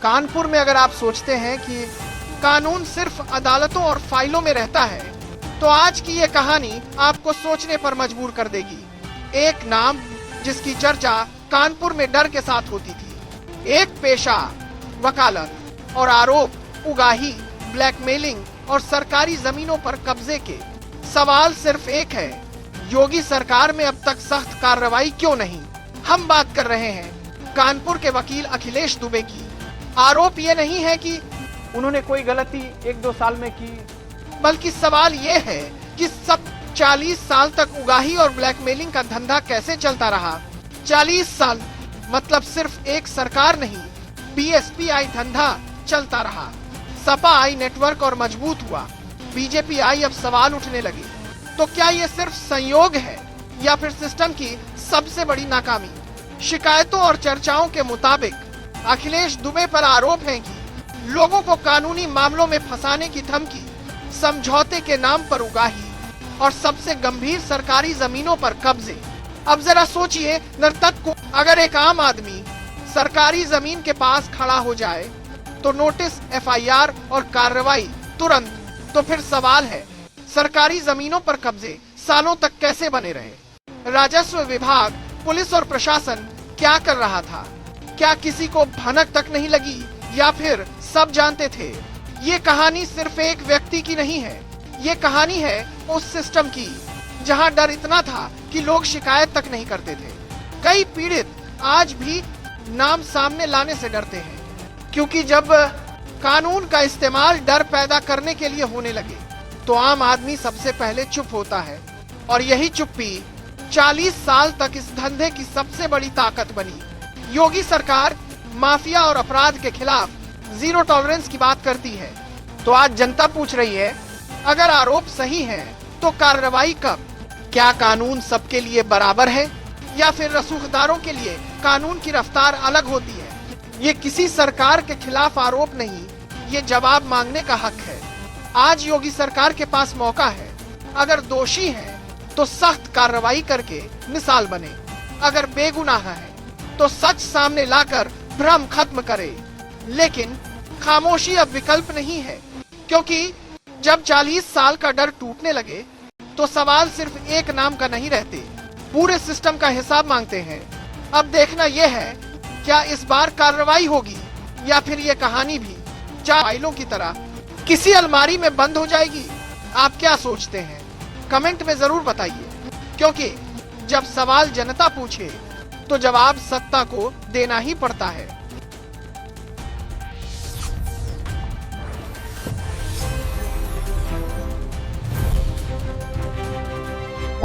कानपुर में अगर आप सोचते हैं कि कानून सिर्फ अदालतों और फाइलों में रहता है, तो आज की ये कहानी आपको सोचने पर मजबूर कर देगी। एक नाम जिसकी चर्चा कानपुर में डर के साथ होती थी, एक पेशा वकालत और आरोप उगाही, ब्लैकमेलिंग और सरकारी जमीनों पर कब्जे के। सवाल सिर्फ एक है, योगी सरकार में अब तक सख्त कार्रवाई क्यों नहीं? हम बात कर रहे हैं कानपुर के वकील अखिलेश दुबे की। आरोप ये नहीं है कि उन्होंने कोई गलती 1-2 साल में की, बल्कि सवाल ये है कि सब 40 साल तक उगाही और ब्लैकमेलिंग का धंधा कैसे चलता रहा। 40 साल मतलब सिर्फ एक सरकार नहीं, बीएसपी आई धंधा चलता रहा। सपा आई नेटवर्क और मजबूत हुआ, बीजेपी आई अब सवाल उठने लगे। तो क्या ये सिर्फ संयोग है या फिर सिस्टम की सबसे बड़ी नाकामी? शिकायतों और चर्चाओं के मुताबिक अखिलेश दुबे पर आरोप है कि लोगों को कानूनी मामलों में फंसाने की धमकी, समझौते के नाम पर उगाही और सबसे गंभीर सरकारी जमीनों पर कब्जे। अब जरा सोचिए, नर्तक को अगर एक आम आदमी सरकारी जमीन के पास खड़ा हो जाए तो नोटिस, एफआईआर और कार्रवाई तुरंत। तो फिर सवाल है, सरकारी जमीनों पर कब्जे सालों तक कैसे बने रहे? राजस्व विभाग, पुलिस और प्रशासन क्या कर रहा था? क्या किसी को भनक तक नहीं लगी या फिर सब जानते थे? ये कहानी सिर्फ एक व्यक्ति की नहीं है, ये कहानी है उस सिस्टम की जहां डर इतना था कि लोग शिकायत तक नहीं करते थे। कई पीड़ित आज भी नाम सामने लाने से डरते हैं, क्योंकि जब कानून का इस्तेमाल डर पैदा करने के लिए होने लगे तो आम आदमी सबसे पहले चुप होता है। और यही चुप्पी 40 साल तक इस धंधे की सबसे बड़ी ताकत बनी। योगी सरकार माफिया और अपराध के खिलाफ जीरो टॉलरेंस की बात करती है, तो आज जनता पूछ रही है, अगर आरोप सही है तो कार्रवाई कब? क्या कानून सबके लिए बराबर है या फिर रसूखदारों के लिए कानून की रफ्तार अलग होती है? ये किसी सरकार के खिलाफ आरोप नहीं, ये जवाब मांगने का हक है। आज योगी सरकार के पास मौका है, अगर दोषी है तो सख्त कार्रवाई करके मिसाल बने, अगर बेगुनाह है तो सच सामने लाकर भ्रम खत्म करे। लेकिन खामोशी अब विकल्प नहीं है, क्योंकि जब 40 साल का डर टूटने लगे तो सवाल सिर्फ एक नाम का नहीं रहते, पूरे सिस्टम का हिसाब मांगते हैं। अब देखना यह है, क्या इस बार कार्रवाई होगी या फिर ये कहानी भी 4 फाइलों की तरह किसी अलमारी में बंद हो जाएगी? आप क्या सोचते हैं? कमेंट में जरूर बताइए, क्योंकि जब सवाल जनता पूछे तो जवाब सत्ता को देना ही पड़ता है।